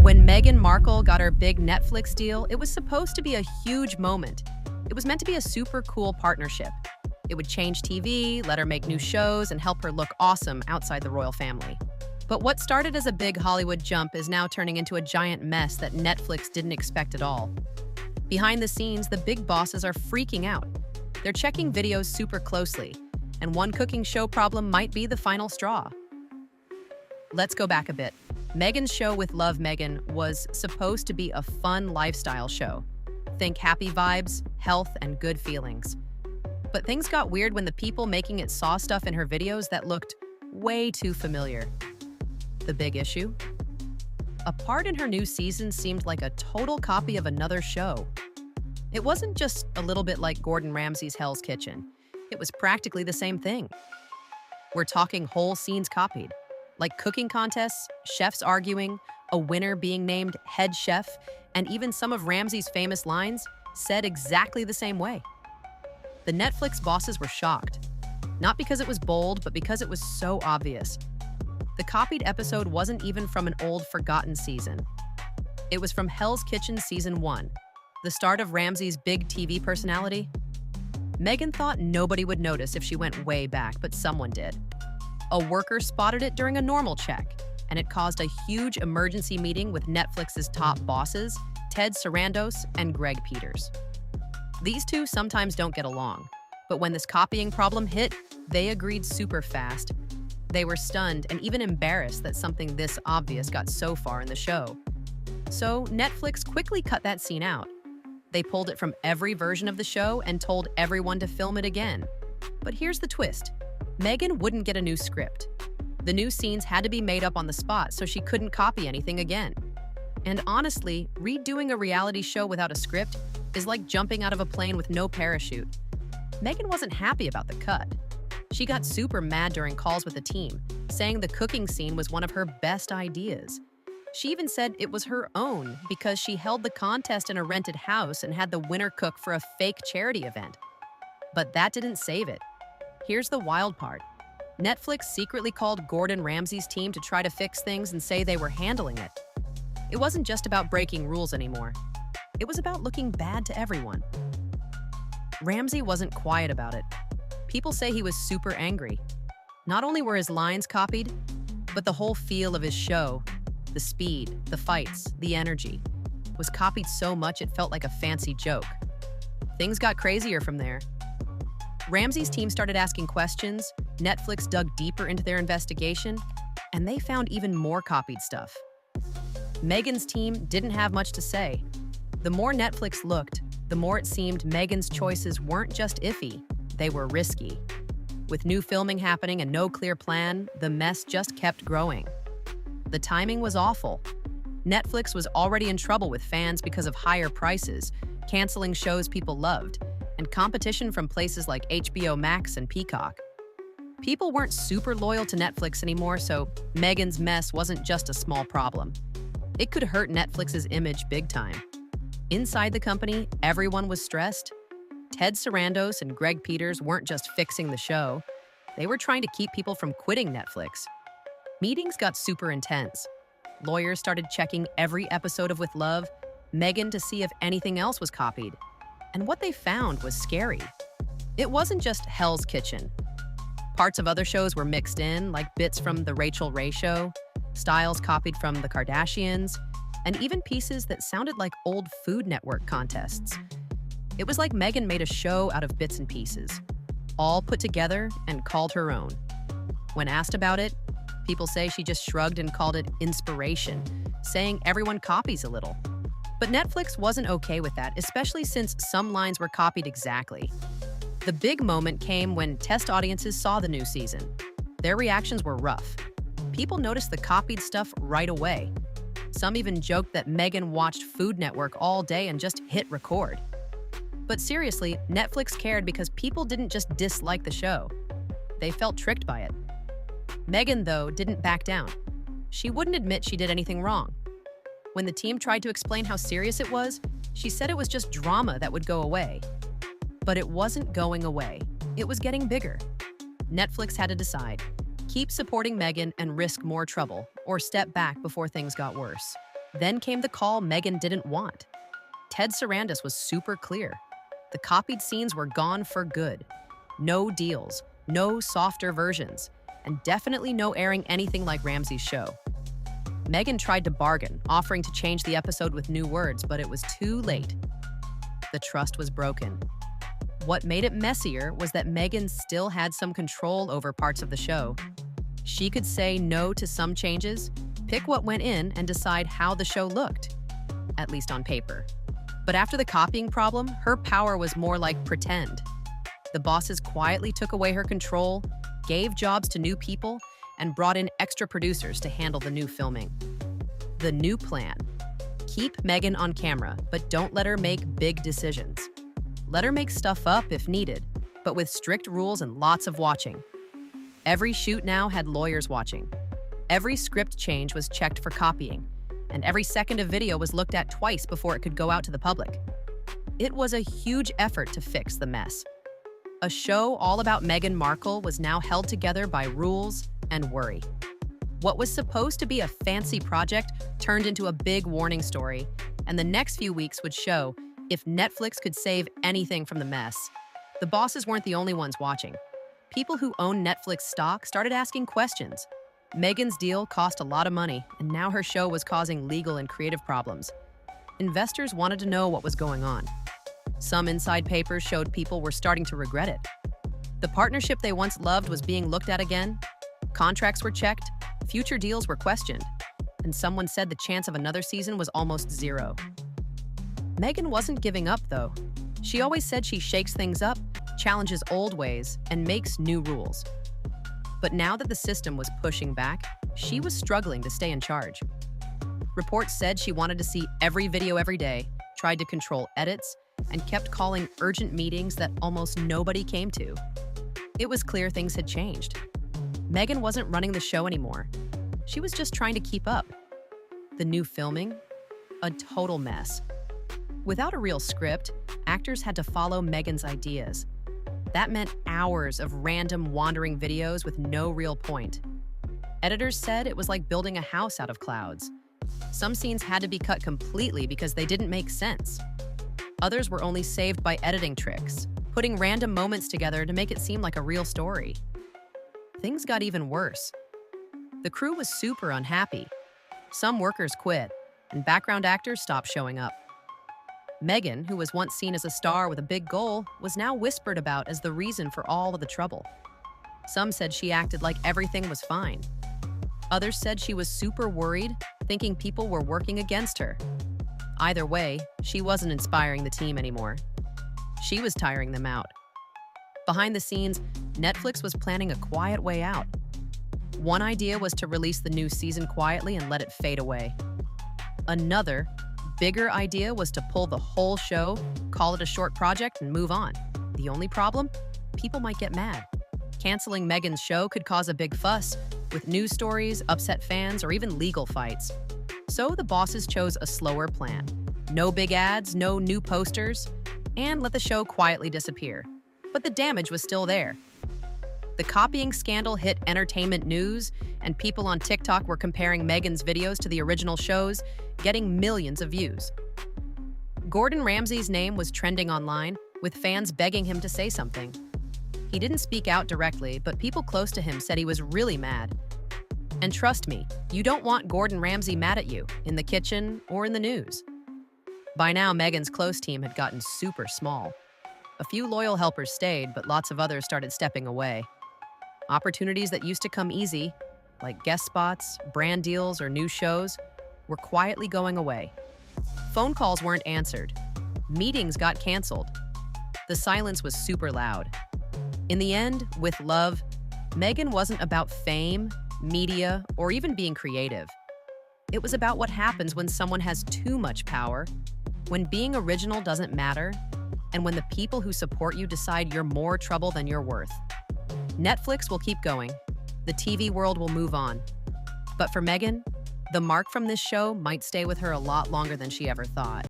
When Meghan Markle got her big Netflix deal, it was supposed to be a huge moment. It was meant to be a super cool partnership. It would change TV, let her make new shows, and help her look awesome outside the royal family. But what started as a big Hollywood jump is now turning into a giant mess that Netflix didn't expect at all. Behind the scenes, the big bosses are freaking out. They're checking videos super closely, and one cooking show problem might be the final straw. Let's go back a bit. Meghan's show with Love Meghan was supposed to be a fun lifestyle show. Think happy vibes, health, and good feelings. But things got weird when the people making it saw stuff in her videos that looked way too familiar. The big issue? A part in her new season seemed like a total copy of another show. It wasn't just a little bit like Gordon Ramsay's Hell's Kitchen. It was practically the same thing. We're talking whole scenes copied, like cooking contests, chefs arguing, a winner being named head chef, and even some of Ramsay's famous lines said exactly the same way. The Netflix bosses were shocked, not because it was bold, but because it was so obvious. The copied episode wasn't even from an old, forgotten season. It was from Hell's Kitchen Season 1, the start of Ramsay's big TV personality. Meghan thought nobody would notice if she went way back, but someone did. A worker spotted it during a normal check, and it caused a huge emergency meeting with Netflix's top bosses, Ted Sarandos and Greg Peters. These two sometimes don't get along, but when this copying problem hit, they agreed super fast. They were stunned and even embarrassed that something this obvious got so far in the show. So Netflix quickly cut that scene out. They pulled it from every version of the show and told everyone to film it again. But here's the twist. Meghan wouldn't get a new script. The new scenes had to be made up on the spot, so she couldn't copy anything again. And honestly, redoing a reality show without a script is like jumping out of a plane with no parachute. Meghan wasn't happy about the cut. She got super mad during calls with the team, saying the cooking scene was one of her best ideas. She even said it was her own because she held the contest in a rented house and had the winner cook for a fake charity event. But that didn't save it. Here's the wild part. Netflix secretly called Gordon Ramsay's team to try to fix things and say they were handling it. It wasn't just about breaking rules anymore. It was about looking bad to everyone. Ramsay wasn't quiet about it. People say he was super angry. Not only were his lines copied, but the whole feel of his show, the speed, the fights, the energy, was copied so much it felt like a fancy joke. Things got crazier from there. Ramsay's team started asking questions, Netflix dug deeper into their investigation, and they found even more copied stuff. Meghan's team didn't have much to say. The more Netflix looked, the more it seemed Meghan's choices weren't just iffy, they were risky. With new filming happening and no clear plan, the mess just kept growing. The timing was awful. Netflix was already in trouble with fans because of higher prices, canceling shows people loved, and competition from places like HBO Max and Peacock. People weren't super loyal to Netflix anymore, so Meghan's mess wasn't just a small problem. It could hurt Netflix's image big time. Inside the company, everyone was stressed. Ted Sarandos and Greg Peters weren't just fixing the show. They were trying to keep people from quitting Netflix. Meetings got super intense. Lawyers started checking every episode of With Love, Meghan to see if anything else was copied. And what they found was scary. It wasn't just Hell's Kitchen. Parts of other shows were mixed in, like bits from The Rachel Ray Show, styles copied from The Kardashians, and even pieces that sounded like old Food Network contests. It was like Meghan made a show out of bits and pieces, all put together and called her own. When asked about it, people say she just shrugged and called it inspiration, saying everyone copies a little. But Netflix wasn't okay with that, especially since some lines were copied exactly. The big moment came when test audiences saw the new season. Their reactions were rough. People noticed the copied stuff right away. Some even joked that Meghan watched Food Network all day and just hit record. But seriously, Netflix cared because people didn't just dislike the show. They felt tricked by it. Meghan, though, didn't back down. She wouldn't admit she did anything wrong. When the team tried to explain how serious it was, she said it was just drama that would go away. But it wasn't going away. It was getting bigger. Netflix had to decide, keep supporting Meghan and risk more trouble, or step back before things got worse. Then came the call Meghan didn't want. Ted Sarandis was super clear. The copied scenes were gone for good. No deals, no softer versions, and definitely no airing anything like Ramsey's show. Meghan tried to bargain, offering to change the episode with new words, but it was too late. The trust was broken. What made it messier was that Meghan still had some control over parts of the show. She could say no to some changes, pick what went in, and decide how the show looked, at least on paper. But after the copying problem, her power was more like pretend. The bosses quietly took away her control, gave jobs to new people, and brought in extra producers to handle the new filming. The new plan: keep Meghan on camera, but don't let her make big decisions. Let her make stuff up if needed, but with strict rules and lots of watching. Every shoot now had lawyers watching. Every script change was checked for copying, and every second of video was looked at twice before it could go out to the public. It was a huge effort to fix the mess. A show all about Meghan Markle was now held together by rules and worry. What was supposed to be a fancy project turned into a big warning story, and the next few weeks would show if Netflix could save anything from the mess. The bosses weren't the only ones watching. People who own Netflix stock started asking questions. Meghan's deal cost a lot of money, and now her show was causing legal and creative problems. Investors wanted to know what was going on. Some inside papers showed people were starting to regret it. The partnership they once loved was being looked at again. Contracts were checked, future deals were questioned, and someone said the chance of another season was almost zero. Meghan wasn't giving up, though. She always said she shakes things up, challenges old ways, and makes new rules. But now that the system was pushing back, she was struggling to stay in charge. Reports said she wanted to see every video every day, tried to control edits, and kept calling urgent meetings that almost nobody came to. It was clear things had changed. Meghan wasn't running the show anymore. She was just trying to keep up. The new filming? A total mess. Without a real script, actors had to follow Meghan's ideas. That meant hours of random wandering videos with no real point. Editors said it was like building a house out of clouds. Some scenes had to be cut completely because they didn't make sense. Others were only saved by editing tricks, putting random moments together to make it seem like a real story. Things got even worse. The crew was super unhappy. Some workers quit, and background actors stopped showing up. Meghan, who was once seen as a star with a big goal, was now whispered about as the reason for all of the trouble. Some said she acted like everything was fine. Others said she was super worried, thinking people were working against her. Either way, she wasn't inspiring the team anymore. She was tiring them out. Behind the scenes, Netflix was planning a quiet way out. One idea was to release the new season quietly and let it fade away. Another, bigger idea was to pull the whole show, call it a short project, and move on. The only problem? People might get mad. Canceling Meghan's show could cause a big fuss, with news stories, upset fans, or even legal fights. So the bosses chose a slower plan. No big ads, no new posters, and let the show quietly disappear. But the damage was still there. The copying scandal hit entertainment news, and people on TikTok were comparing Meghan's videos to the original shows, getting millions of views. Gordon Ramsay's name was trending online, with fans begging him to say something. He didn't speak out directly, but people close to him said he was really mad. And trust me, you don't want Gordon Ramsay mad at you, in the kitchen or in the news. By now, Meghan's close team had gotten super small. A few loyal helpers stayed, but lots of others started stepping away. Opportunities that used to come easy, like guest spots, brand deals, or new shows, were quietly going away. Phone calls weren't answered. Meetings got canceled. The silence was super loud. In the end, with love, Meghan wasn't about fame, media, or even being creative. It was about what happens when someone has too much power, when being original doesn't matter, and when the people who support you decide you're more trouble than you're worth. Netflix will keep going. The TV world will move on. But for Meghan, the mark from this show might stay with her a lot longer than she ever thought.